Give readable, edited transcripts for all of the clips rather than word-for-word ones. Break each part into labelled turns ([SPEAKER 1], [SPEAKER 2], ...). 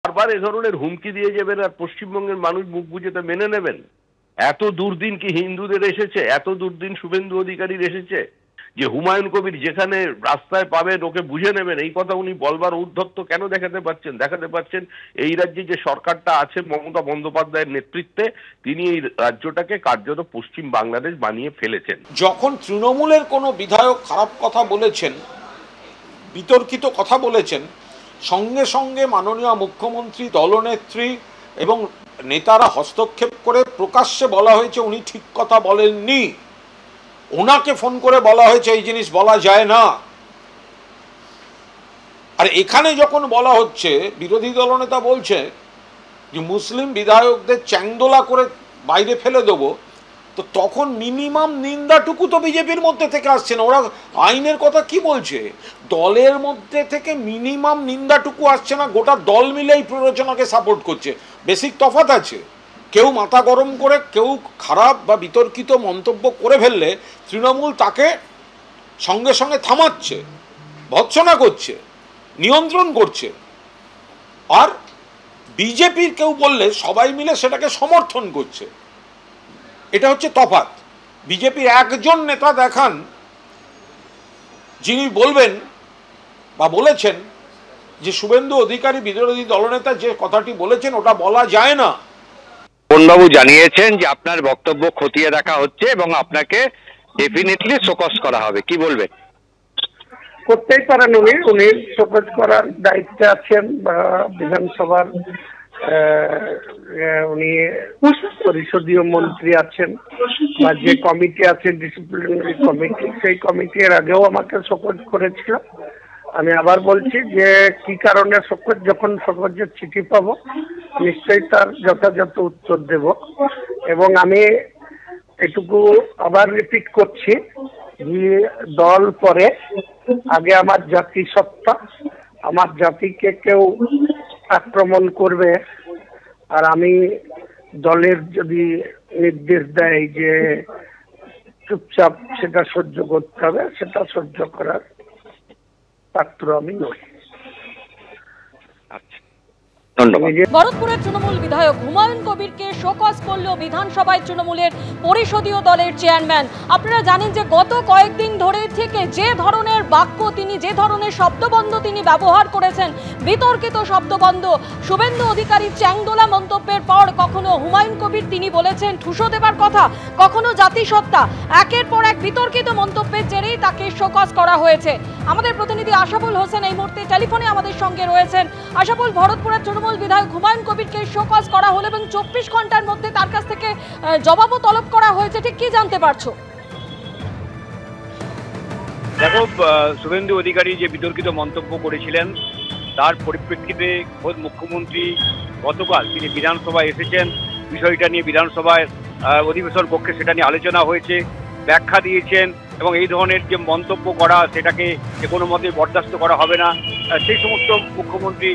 [SPEAKER 1] বারবার এ ধরনের হুমকি দিয়ে যাবেন আর পশ্চিমবঙ্গের মানুষ মুখ বুজে তা মেনে নেবেন? এত দুর্দিন কি হিন্দুদের এসেছে? এত দুর্দিন শুভেন্দু অধিকারীর এসেছে যে হুমায়ুন কবির যেখানে রাস্তায় পাবেন ওকে বুঝে নেবেন, এই কথা উনি বলবার ঔদ্ধত্য কেন দেখাতে পারছেন? দেখাতে পারছেন এই রাজ্যে যে সরকারটা আছে মমতা বন্দ্যোপাধ্যায়ের নেতৃত্বে, তিনি এই রাজ্যটাকে কার্যত পশ্চিম বাংলাদেশ বানিয়ে ফেলেছেন।
[SPEAKER 2] যখন তৃণমূলের কোনো বিধায়ক খারাপ কথা বলেছেন, বিতর্কিত কথা বলেছেন, সঙ্গে সঙ্গে মাননীয় মুখ্যমন্ত্রী, দলনেত্রী এবং নেতারা হস্তক্ষেপ করে প্রকাশ্যে বলা হয়েছে উনি ঠিক কথা বলেননি, ওনাকে ফোন করে বলা হয়েছে এই জিনিস বলা যায় না। আর এখানে যখন বলা হচ্ছে, বিরোধী দলনেতা বলছে যে মুসলিম বিধায়কদের চ্যাংদোলা করে বাইরে ফেলে দেবো, তো তখন মিনিমাম নিন্দাটুকু তো বিজেপির মধ্যে থেকে আসছে না। ওরা আইনের কথা কি বলছে, দলের মধ্যে থেকে মিনিমাম নিন্দাটুকু আসছে না, গোটা দল মিলেই প্ররোচনাকে সাপোর্ট করছে। বেসিক তফাৎ আছে। কেউ মাথা গরম করে কেউ খারাপ বা বিতর্কিত মন্তব্য করে ফেললে তৃণমূল তাকে সঙ্গে সঙ্গে থামাচ্ছে, ভৎসনা করছে, নিয়ন্ত্রণ করছে। আর বিজেপির কেউ বললে সবাই মিলে সেটাকে সমর্থন করছে। এটা হচ্ছে তফাৎ। বিজেপির একজন নেতা দেখান যিনি বলবেন বা বলেছেন যে শুভেন্দু অধিকারী বিরোধী দলনেতা যে কথাটি বলেছেন ওটা বলা যায় না।
[SPEAKER 3] পবনবাবু জানিয়েছেন যে আপনার বক্তব্য খতিয়ে দেখা হচ্ছে এবং আপনাকে ডেফিনেটলি শোকজ করা হবে, কি বলবেন?
[SPEAKER 4] করতেই পারেন, উনি শোকজ করার দায়িত্বে আছেন বা বিধানসভার উনি পরিষদীয় মন্ত্রী আছেন বা যে কমিটি আছে ডিসিপ্লিনারি কমিটি, সেই কমিটির আগেও আমাকে শোকজ করেছিল। আমি আবার বলছি যে কি কারণে শোকজ, যখন শোকজের চিঠি পাবো নিশ্চয়ই তার যথাযথ উত্তর দেব। এবং আমি এটুকু আবার রিপিট করছি যে দল পরে, আগে আমার জাতিসত্তা, আমার জাতিকে কেউ আক্রমণ করবে আর আমি দলের যদি নির্দেশ দেয় যে চুপচাপ সেটা সহ্য করতে হবে, সেটা সহ্য করার পাত্র আমি নই।
[SPEAKER 5] ভরতপুরের তৃণমূল বিধায়ক হুমায়ুন কবিরকে শোকজ করল বিধানসভায় তৃণমূলের পরিষদীয় দলের চেয়ারম্যান। আপনারা জানেন যে গত কয়েকদিন ধরে থেকে যে ধরনের বাক্য তিনি, যে ধরনের শব্দবন্ধ তিনি ব্যবহার করেছেন, বিতর্কিত শব্দবন্ধ, শুভেন্দু অধিকারীর চ্যাংদোলা মন্তব্যের পর কখনো হুমায়ুন কবির তিনি বলেছেন ঠুসো দেবার কথা, কখনো জাতিসত্তা, একের পর এক বিতর্কিত মন্তব্যের জেরেই তাকে শোকজ করা হয়েছে। আমাদের প্রতিনিধি আশাফুল হোসেন এই মুহূর্তে টেলিফোনে আমাদের সঙ্গে রয়েছেন। আশাফুল, ভরতপুরের তৃণমূল বিধায়ক হুমায়ুন কবিরকে শোকজ করা হলো এবং 24 ঘন্টার মধ্যে তার কাছ থেকে জবাবও তলব করা হয়েছে, ঠিক কি জানতে পারছো?
[SPEAKER 3] দেখো, শুভেন্দু অধিকারী যে বিতর্কিত মন্তব্য করেছিলেন তার পরিপ্রেক্ষিতে খোদ মুখ্যমন্ত্রী গতকাল তিনি বিধানসভায় এসেছেন, বিষয়টা নিয়ে বিধানসভায় অধিবেশন কক্ষে সেটা নিয়ে আলোচনা হয়েছে, ব্যাখ্যা দিয়েছেন এবং এই ধরনের যে মন্তব্য করা সেটাকে যে কোনো মতে বরদাস্ত করা হবে না সেই সমস্ত মুখ্যমন্ত্রী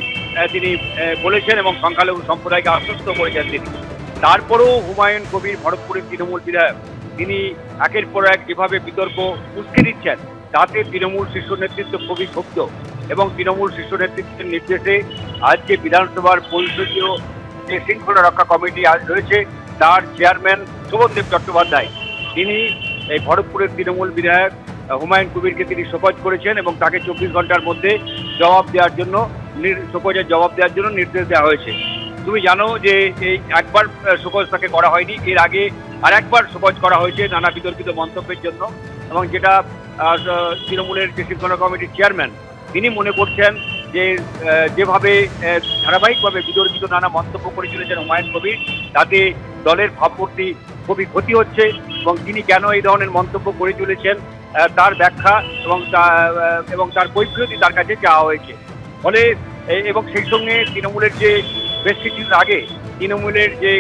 [SPEAKER 3] তিনি বলেছেন এবং সংখ্যালঘু সম্প্রদায়কে আশ্বস্ত করেছেন তিনি। তারপরেও হুমায়ুন কবির, ভরতপুরের তৃণমূল বিধায়ক, তিনি একের পর এক যেভাবে বিতর্ক উস্কে দিচ্ছেন তাতে তৃণমূল শীর্ষ নেতৃত্ব খুবই ক্ষুব্ধ এবং তৃণমূল শীর্ষ নেতৃত্বের নির্দেশে আজকে বিধানসভার পরিষদীয় যে শৃঙ্খলা রক্ষা কমিটি আজ রয়েছে তার চেয়ারম্যান শোভনদেব চট্টোপাধ্যায় তিনি এই ভরতপুরের তৃণমূল বিধায়ক হুমায়ুন কবিরকে তিনি শোকজ করেছেন এবং তাকে 24 ঘন্টার মধ্যে জবাব দেওয়ার জন্য, শোকজের জবাব দেওয়ার জন্য নির্দেশ দেওয়া হয়েছে। তুমি জানো যে এই একবার শোকজ তাকে করা হয়নি, এর আগে আর একবার শোকজ করা হয়েছে নানা বিতর্কিত মন্তব্যের জন্য এবং যেটা তৃণমূলের যে শৃঙ্খলা কমিটির চেয়ারম্যান তিনি মনে করছেন যে যেভাবে ধারাবাহিকভাবে বিতর্কিত নানা মন্তব্য করে চলেছেন হুমায়ুন কবির তাতে দলের ভাবমূর্তি খুবই ক্ষতি হচ্ছে এবং তিনি কেন এই ধরনের মন্তব্য করে চলেছেন তার ব্যাখ্যা এবং তার কৈফিয়তি তার কাছে চাওয়া হয়েছে। ফলে এবং সেই সঙ্গে তৃণমূলের যে বেশ কিছুদিন আগে তৃণমূলের যে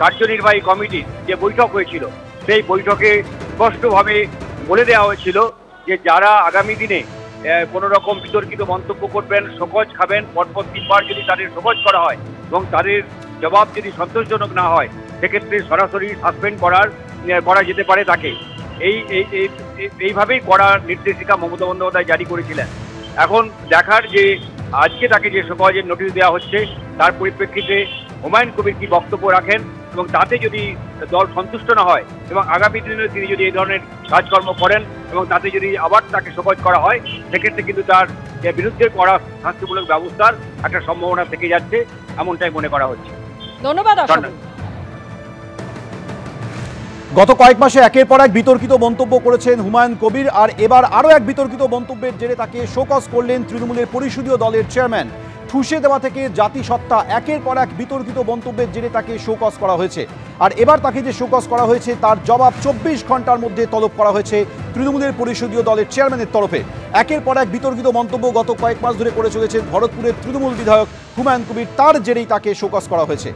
[SPEAKER 3] কার্যনির্বাহী কমিটির যে বৈঠক হয়েছিল সেই বৈঠকে স্পষ্টভাবে বলে দেওয়া হয়েছিল যে যারা আগামী দিনে কোনো রকম বিতর্কিত মন্তব্য করবেন, শোকজ খাবেন, পরপর 3 বার যদি তাদের শোকজ করা হয় এবং তাদের জবাব যদি সন্তোষজনক না হয় সেক্ষেত্রে সরাসরি সাসপেন্ড করা যেতে পারে তাকে। এইভাবেই কড়া নির্দেশিকা মমতা বন্দ্যোপাধ্যায় জারি করেছিলেন। এখন দেখার যে আজকে তাকে যে শোকজের নোটিশ দেওয়া হচ্ছে তার পরিপ্রেক্ষিতে হুমায়ুন কবির কি বক্তব্য রাখেন এবং তাতে যদি দল সন্তুষ্ট না হয় এবং আগামী দিনে তিনি যদি এই ধরনের কাজকর্ম করেন এবং তাতে যদি আবার তাকে শোকজ করা হয়, সেক্ষেত্রে কিন্তু তার বিরুদ্ধে করা শাস্তিমূলক ব্যবস্থার একটা সম্ভাবনা থেকে যাচ্ছে, এমনটাই মনে করা হচ্ছে।
[SPEAKER 5] ধন্যবাদ।
[SPEAKER 6] গত কয়েক মাসে একের পর এক বিতর্কিত মন্তব্য করেছেন হুমায়ুন কবির, আর এবার আরও এক বিতর্কিত মন্তব্যের জেরে তাকে শোকজ করলেন তৃণমূলের পরিষদীয় দলের চেয়ারম্যান। ঠুসে দেওয়া থেকে জাতিসত্তা, একের পর এক বিতর্কিত মন্তব্যের জেরে তাকে শোকজ করা হয়েছে। আর এবার তাকে যে শোকজ করা হয়েছে তার জবাব 24 ঘন্টার মধ্যে তলব করা হয়েছে তৃণমূলের পরিষদীয় দলের চেয়ারম্যানের তরফে। একের পর এক বিতর্কিত মন্তব্য গত কয়েক মাস ধরে করে চলেছেন ভরতপুরের তৃণমূল বিধায়ক হুমায়ুন কবির, তার জেরেই তাকে শোকজ করা হয়েছে।